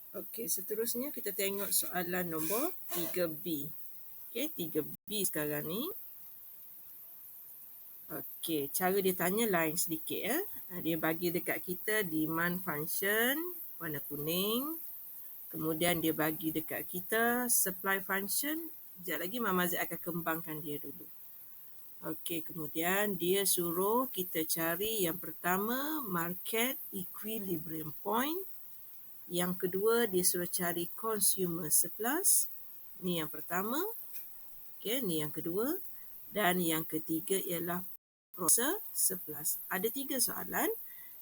Okey, seterusnya kita tengok soalan nombor 3B. Okey, 3B sekarang ni. Okey, cara dia tanya lain sedikit ya. Dia bagi dekat kita demand function warna kuning. Kemudian dia bagi dekat kita supply function. Sekejap lagi Mama Z akan kembangkan dia dulu. Okey, kemudian dia suruh kita cari yang pertama market equilibrium point. Yang kedua dia suruh cari consumer surplus. Ni yang pertama. Okey, ni yang kedua. Dan yang ketiga ialah process surplus. Ada 3 soalan.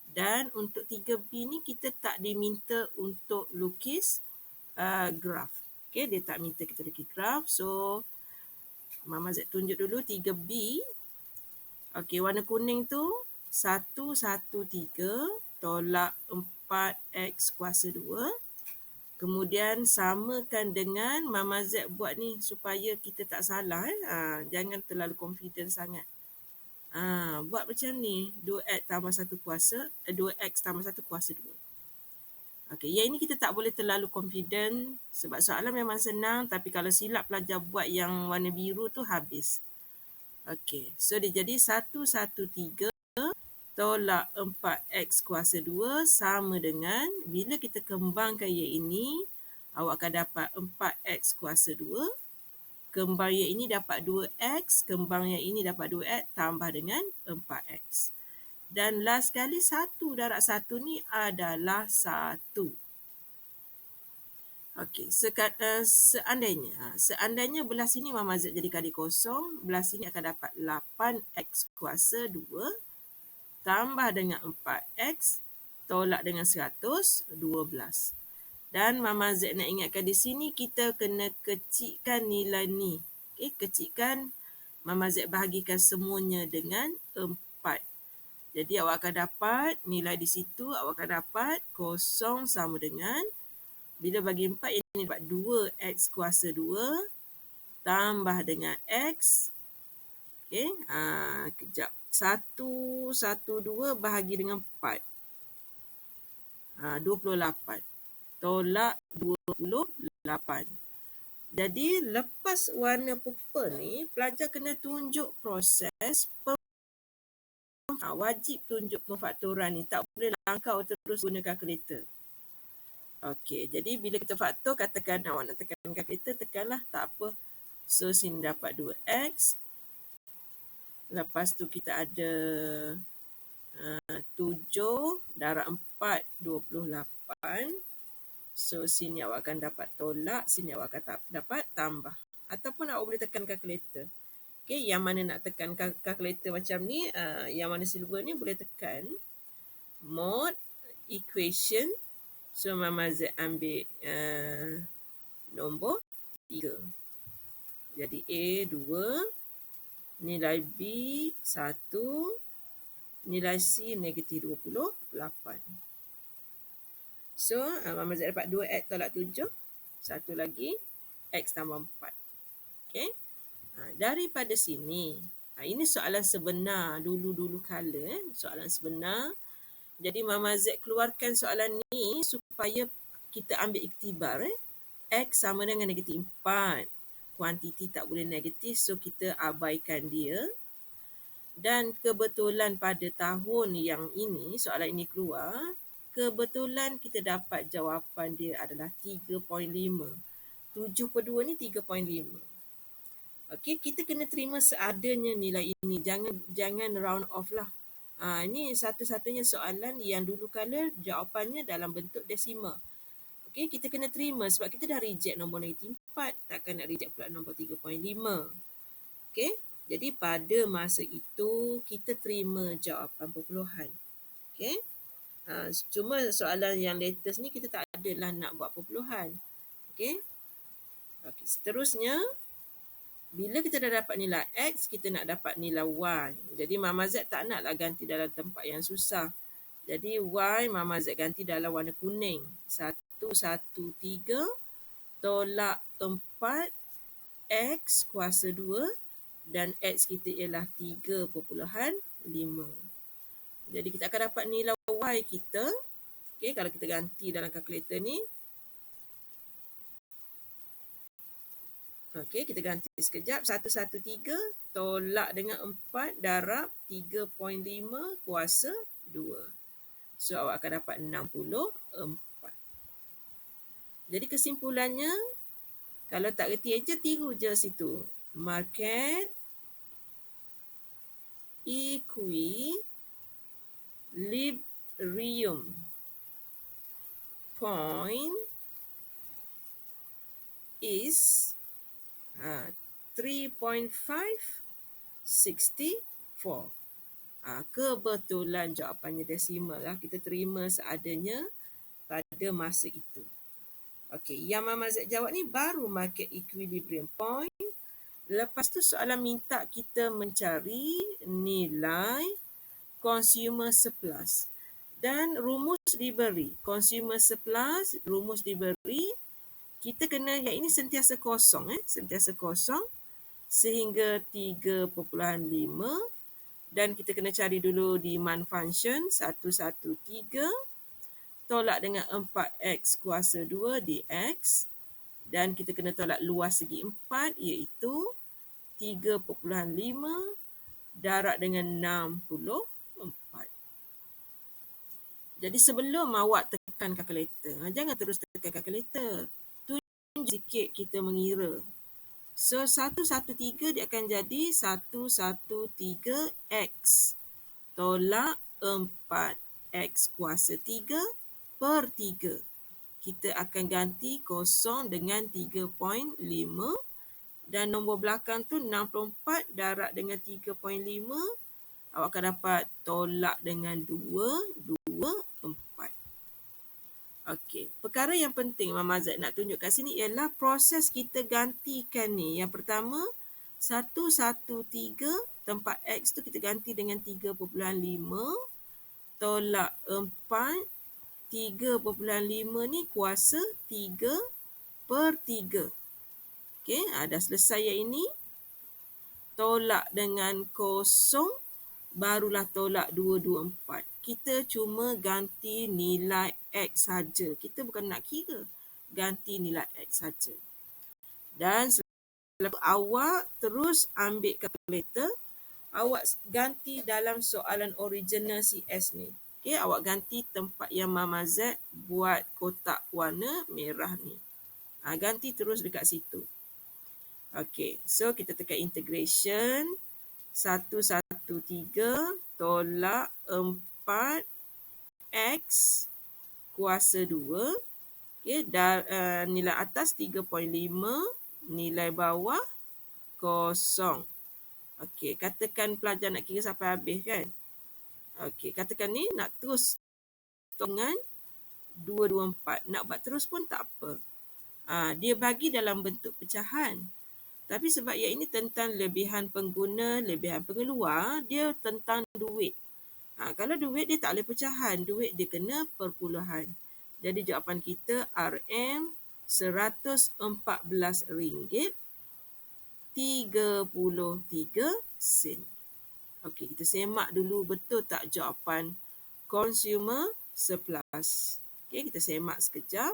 Dan untuk 3B ni kita tak diminta untuk lukis graf. Okey, dia tak minta kita lukis graf. So, Mama Z tunjuk dulu 3B. Okey, warna kuning tu 113 tolak 4x kuasa 2. Kemudian samakan dengan Mama Z buat ni supaya kita tak salah. Jangan terlalu confident sangat. Buat macam ni. 2x tambah 1 kuasa. 2x tambah 1 kuasa 2. Okey, yang ini kita tak boleh terlalu confident sebab soalan memang senang. Tapi kalau silap pelajar buat yang warna biru tu habis. Okey, so dia jadi 113 tolak 4x kuasa 2 sama dengan bila kita kembangkan yang ini, awak akan dapat 4x kuasa 2. Kembang yang ini dapat 2x, kembang yang ini dapat 2x tambah dengan 4x. Dan last sekali 1 darab 1 ni adalah 1. Okey, seandainya belah sini Mama Z jadi kali kosong, belah sini akan dapat 8x kuasa 2 tambah dengan 4x tolak dengan 100, 12. Dan Mama Z nak ingatkan di sini kita kena kecilkan nilai ni. Okey, kecilkan, Mama Z bahagikan semuanya dengan 4. Jadi awak akan dapat nilai di situ, awak akan dapat kosong sama dengan, bila bagi 4 ini dapat 2x kuasa 2 tambah dengan x. Okey, kejap. 112 bahagi dengan 4. 28. Tolak 28. Jadi lepas warna purple ni, pelajar kena tunjuk proses wajib tunjuk pemfaktoran ni. Tak boleh langkau terus guna kalkulator. Okey, jadi bila kita faktor, katakan awak nak tekan kalkulator, tekanlah, tak apa. So, sini dapat 2x. Lepas tu kita ada 7 darab 4, 28. So, sini awak akan dapat tolak, sini awak akan dapat tambah. Ataupun awak boleh tekan kalkulator. Okay, yang mana nak tekan kalkulator macam ni, yang mana silver ni boleh tekan mod equation. So, Mama Z ambil nombor 3. Jadi, A 2, nilai B 1, nilai C negatif 28. So, Mama Z dapat 2x tolak 7. Satu lagi, x tambah 4. Okay. Daripada sini, ini soalan sebenar dulu-dulu kala. Soalan sebenar. Jadi, Mama Z keluarkan soalan ni supaya kita ambil iktibar. X sama dengan negatif 4. Kuantiti tak boleh negatif, so kita abaikan dia. Dan kebetulan pada tahun yang ini, soalan ini keluar, kebetulan kita dapat jawapan dia adalah 3.5. 7 per 2 ni 3.5. Okey, kita kena terima seadanya nilai ini. Jangan round off lah. Ini satu-satunya soalan yang dulu kala jawapannya dalam bentuk desimal. Okey, kita kena terima sebab kita dah reject nombor negatif 4. Takkan nak reject pula nombor 3.5. Okey, jadi pada masa itu kita terima jawapan perpuluhan. Okey. Cuma soalan yang latest ni kita tak adalah nak buat perpuluhan. Okey. Okey, seterusnya bila kita dah dapat nilai X, kita nak dapat nilai Y. Jadi Mama Z tak naklah ganti dalam tempat yang susah. Jadi Y Mama Z ganti dalam warna kuning. 113 tolak 4 X kuasa 2 dan X kita ialah 3.5. Jadi kita akan dapat nilai Y kita. Okay, kalau kita ganti dalam kalkulator ni, Okey, kita ganti sekejap. 113 tolak dengan 4 darab 3.5 kuasa 2. So, awak akan dapat 64. Jadi, kesimpulannya, kalau tak reti eja, tiru je situ. Market equilibrium point is 3.564. Kebetulan jawapannya desimal lah. Kita terima seadanya pada masa itu. Okey, yang Mama Z jawab ni baru market equilibrium point. Lepas tu soalan minta kita mencari nilai consumer surplus. Dan rumus diberi. Consumer surplus, rumus diberi. Kita kena, yang ini sentiasa kosong. Sentiasa kosong sehingga 3.5. Dan kita kena cari dulu demand function 113 tolak dengan 4x kuasa 2 dx. Dan kita kena tolak luas segi 4 iaitu 3.5 darab dengan 64. Jadi sebelum awak tekan kalkulator, jangan terus tekan kalkulator. Tunjuk sikit kita mengira. So 113 dia akan jadi 113x tolak 4x kuasa 3 per 3. Kita akan ganti kosong dengan 3.5 dan nombor belakang tu 64 darab dengan 3.5. Awak akan dapat tolak dengan 224. Okey, perkara yang penting Mama Z nak tunjuk kat sini ialah proses kita gantikan ni. Yang pertama, 113 tempat X tu kita ganti dengan 3.5 tolak 4. 3.5 ni kuasa 3 per 3. Okey, dah selesai yang ini. Tolak dengan kosong, barulah tolak 224. Kita cuma ganti nilai X saja. Kita bukan nak kira. Ganti nilai X saja. Dan selepas awak terus ambil kalkulator, awak ganti dalam soalan original CS ni. Okey, awak ganti tempat yang Mama Z buat kotak warna merah ni. Ganti terus dekat situ. Okey, so kita tekan integration. 113 tolak 4x kuasa 2. Okay, nilai atas 3.5, nilai bawah kosong. Okey, katakan pelajar nak kira sampai habis kan. Okey, katakan ni nak terus dengan 224. Nak buat terus pun tak apa. Dia bagi dalam bentuk pecahan. Tapi sebab yang ini tentang lebihan pengguna, lebihan pengeluar, dia tentang duit. Kalau duit dia tak boleh pecahan, duit dia kena perpuluhan. Jadi jawapan kita RM RM11.33. Okey, kita semak dulu betul tak jawapan consumer surplus. Okey, kita semak sekejap.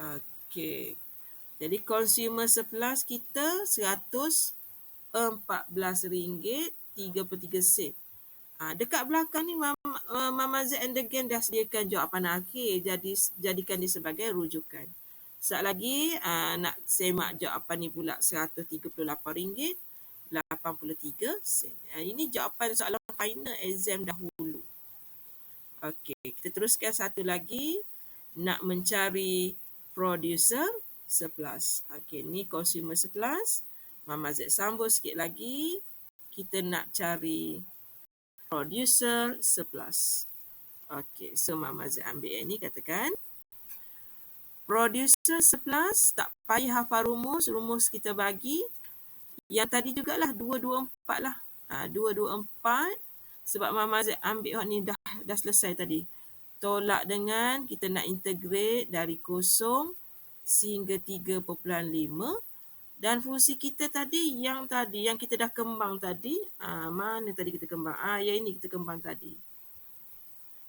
Okey. Jadi consumer surplus kita RM114.33. Dekat belakang ni Mama Z and the Gang dah sediakan jawapan akhir. Jadikan dia sebagai rujukan. Sekejap lagi nak semak jawapan ni pula RM138.83. Ini jawapan soalan final exam dahulu. Okey, kita teruskan satu lagi. Nak mencari producer surplus. Okey, ni consumer surplus. Mama Z sambung sikit lagi. Kita nak cari producer surplus. Okey, so Mama Z ambil yang ni, katakan. Producer surplus, tak payah hafal rumus. Rumus kita bagi. Yang tadi jugalah 224 lah. 224. Sebab Mama Z ambil ni dah selesai tadi. Tolak dengan kita nak integrate dari kosong sehingga 3.5. Dan fungsi kita tadi yang kita dah kembang tadi. Mana tadi kita kembang? Yang ini kita kembang tadi.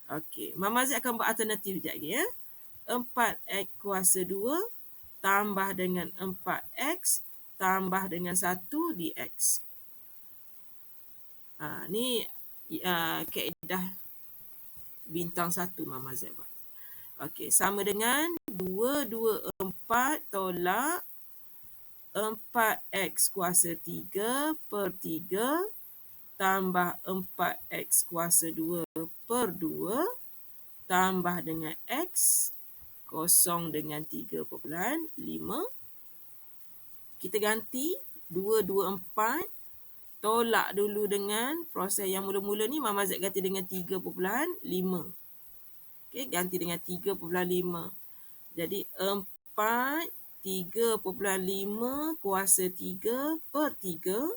Okey, Mama Z akan buat alternatif sekejap lagi ya. 4x kuasa 2 tambah dengan 4x tambah dengan 1 dx. Ni kaedah bintang 1 Mama Z buat. Okey, sama dengan 224 tolak 4x kuasa 3 per 3 tambah 4x kuasa 2 per 2 tambah dengan x kosong dengan 3.5. Kita ganti 224 tolak dulu dengan proses yang mula-mula ni Mama Z ganti dengan 3.5. Okey, ganti dengan 3.5. Jadi 4 3.5 kuasa 3 per 3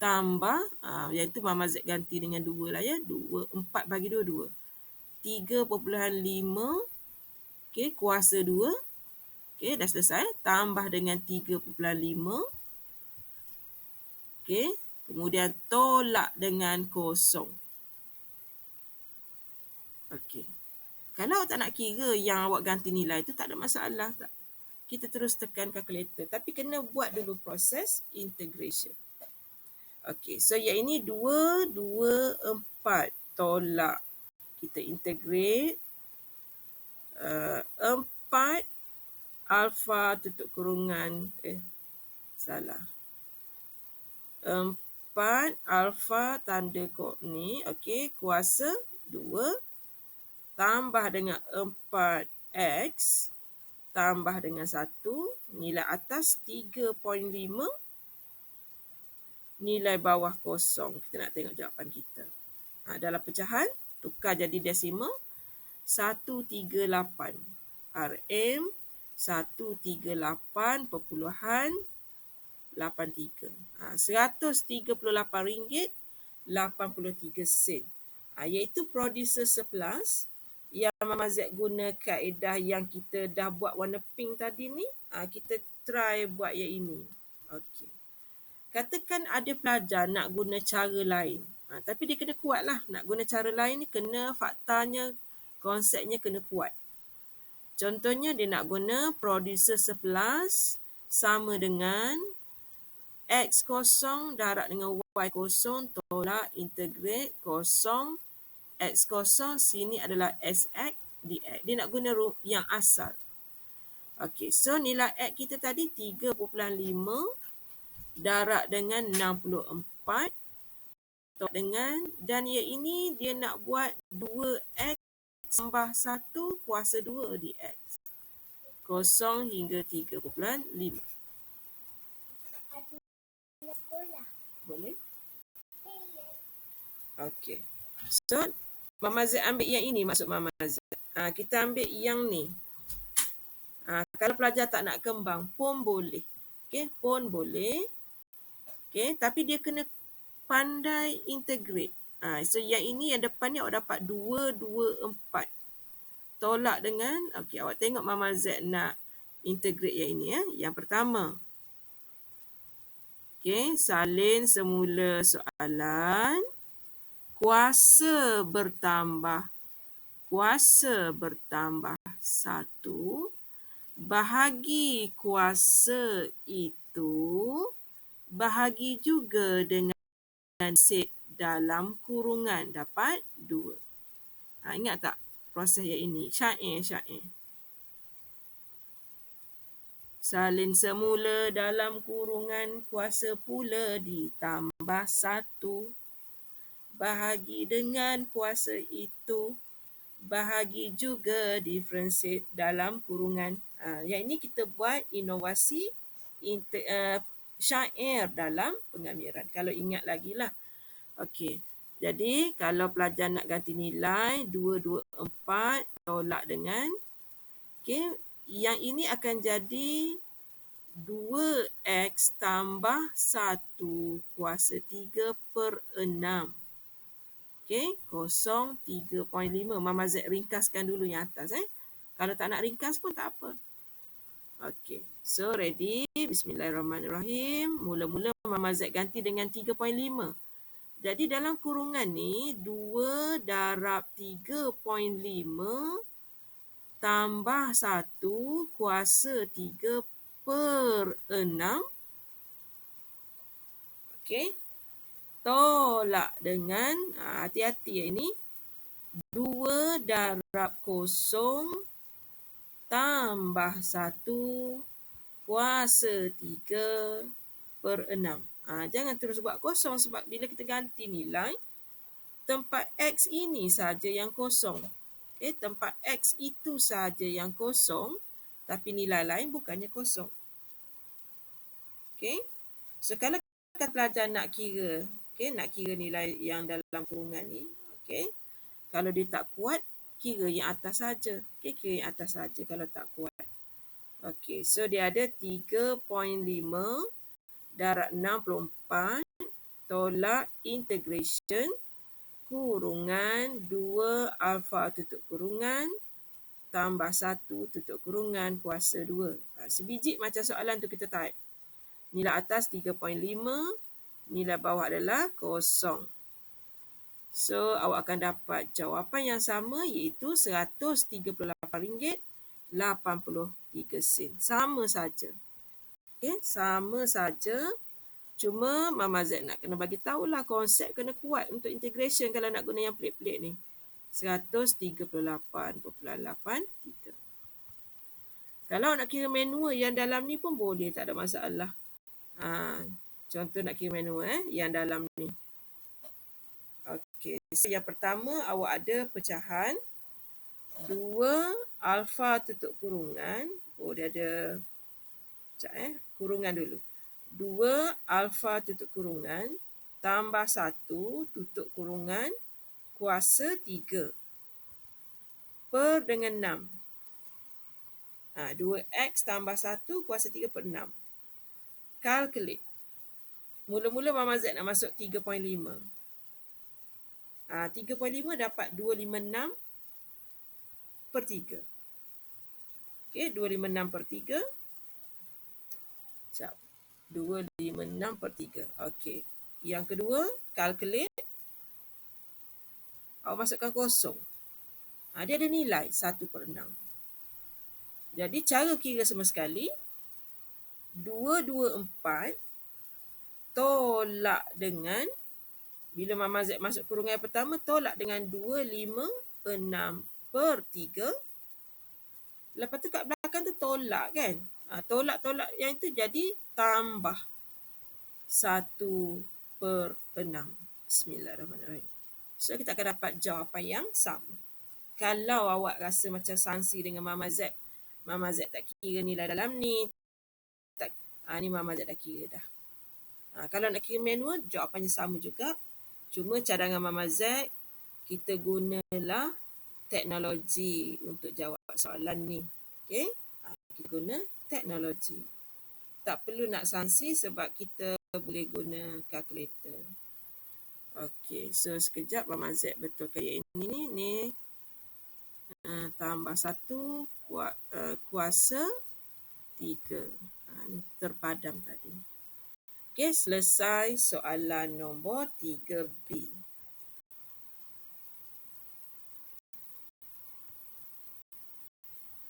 tambah iaitu Mama Z ganti dengan 2 lah ya. 4 bagi 2 2. 3.5 okey kuasa 2. Okey, dah selesai. Tambah dengan 3.5. Okey, kemudian tolak dengan kosong. Okey. Kalau awak tak nak kira yang awak ganti nilai tu tak ada masalah. Kita terus tekan kalkulator. Tapi kena buat dulu proses integration. Okey, so yang ini 2, 2, 4 tolak. Kita integrate 4 alfa tutup kurungan. Salah. 4 alfa tanda kod ni. Okey, kuasa 2 tambah dengan 4x tambah dengan 1. Nilai atas 3.5. Nilai bawah kosong. Kita nak tengok jawapan kita. Dalam pecahan, tukar jadi desimal. 138. RM 138.83. RM138.83. Iaitu producer surplus yang Mama Z guna kaedah yang kita dah buat warna pink tadi ni. Kita try buat yang ini. Okey. Katakan ada pelajar nak guna cara lain. Tapi dia kena kuat lah. Nak guna cara lain ni kena faktanya, konsepnya kena kuat. Contohnya dia nak guna producer surplus sama dengan X kosong darab dengan Y kosong tolak integrate kosong X kosong sini adalah SX dx. Dia nak guna yang asal. Okey, so nilai X kita tadi 3.5 darab dengan 64 dengan dan yang ini dia nak buat 2x tambah 1 kuasa 2 dx. 0 hingga 3.5. Boleh? Okey. So Mama Z ambil yang ini maksud Mama Z. Kita ambil yang ni. Kalau pelajar tak nak kembang pun boleh. Okey, pun boleh. Okey, tapi dia kena pandai integrate. So yang ini yang depan ni awak dapat 2, 2, 4. Tolak dengan, okey awak tengok Mama Z nak integrate yang ini ya. Yang pertama. Okey, salin semula soalan. Kuasa bertambah 1 bahagi kuasa itu bahagi juga dengan set dalam kurungan dapat 2. Ingat tak proses yang ini? Syair. Salin semula dalam kurungan kuasa pula ditambah 1. Bahagi dengan kuasa itu bahagi juga differentiate dalam kurungan. Yang ini kita buat inovasi syair dalam pengamiran. Kalau ingat lagi lah. Okey. Jadi kalau pelajar nak ganti nilai 224 tolak dengan yang ini akan jadi 2x tambah 1 kuasa 3 per 6. Okey, 3.5. Mama Z ringkaskan dulu yang atas. Kalau tak nak ringkas pun tak apa. Okey, so ready. Bismillahirrahmanirrahim. Mula-mula Mama Z ganti dengan 3.5. Jadi dalam kurungan ni 2 darab 3.5 tambah 1 kuasa 3/6. Okey. Tolak dengan, hati-hati ini, 2 darab kosong tambah 1 kuasa 3/6. Jangan terus buat kosong sebab bila kita ganti nilai, tempat X ini saja yang kosong. Okay, tempat X itu saja yang kosong, tapi nilai lain bukannya kosong. Okay. So, kalau kita pelajar nak kira, nak kira nilai yang dalam kurungan ni, kalau dia tak kuat, kira yang atas saja. Kira yang atas saja kalau tak kuat. So dia ada 3.5 darab 64 tolak integration kurungan 2 alfa tutup kurungan tambah 1 tutup kurungan kuasa 2. Sebiji macam soalan tu kita type. Nilai atas 3.5, nilai bawah adalah 0. So, awak akan dapat jawapan yang sama iaitu RM138.83. Sama saja. Sama saja. Cuma Mama Z nak kena bagi tahulah konsep kena kuat untuk integration kalau nak guna yang pelik-pelik ni. 138.83. Kalau nak kira manual yang dalam ni pun boleh, tak ada masalah. Contoh nak kira manual yang dalam ni. Okey, so yang pertama awak ada pecahan 2 alfa tutup kurungan. Dia ada kurungan dulu. 2 alfa tutup kurungan tambah 1 tutup kurungan kuasa 3 per dengan 6. 2x tambah 1 kuasa 3/6. Calculate. Mula-mula Mama Z nak masuk 3.5. 3.5 dapat 256/3. 256/3. 256/3. Okey. Yang kedua, calculate. Awak masukkan kosong. Dia ada nilai 1/6. Jadi, cara kira semua sekali, 224 tolak dengan, bila Mama Z masuk kurungan yang pertama, tolak dengan 256/3. Lepas tu kat belakang tu tolak kan. Tolak-tolak yang itu jadi tambah 1/6. Bismillahirrahmanirrahim. So, kita akan dapat jawapan yang sama. Kalau awak rasa macam sangsi dengan Mama Z tak kira nilai dalam ni. Ni Mama Z dah kira dah. Kalau nak kira manual, jawapannya sama juga. Cuma cadangan Mama Z, kita gunalah teknologi untuk jawab soalan ni. Okey? Kita guna teknologi. Tak perlu nak sangsi sebab kita boleh guna kalkulator. Okey, so sekejap Mama Z betulkan yang ini ni. Tambah 1 kuasa 3. Ni terpadam tadi. Okey, selesai soalan nombor 3B.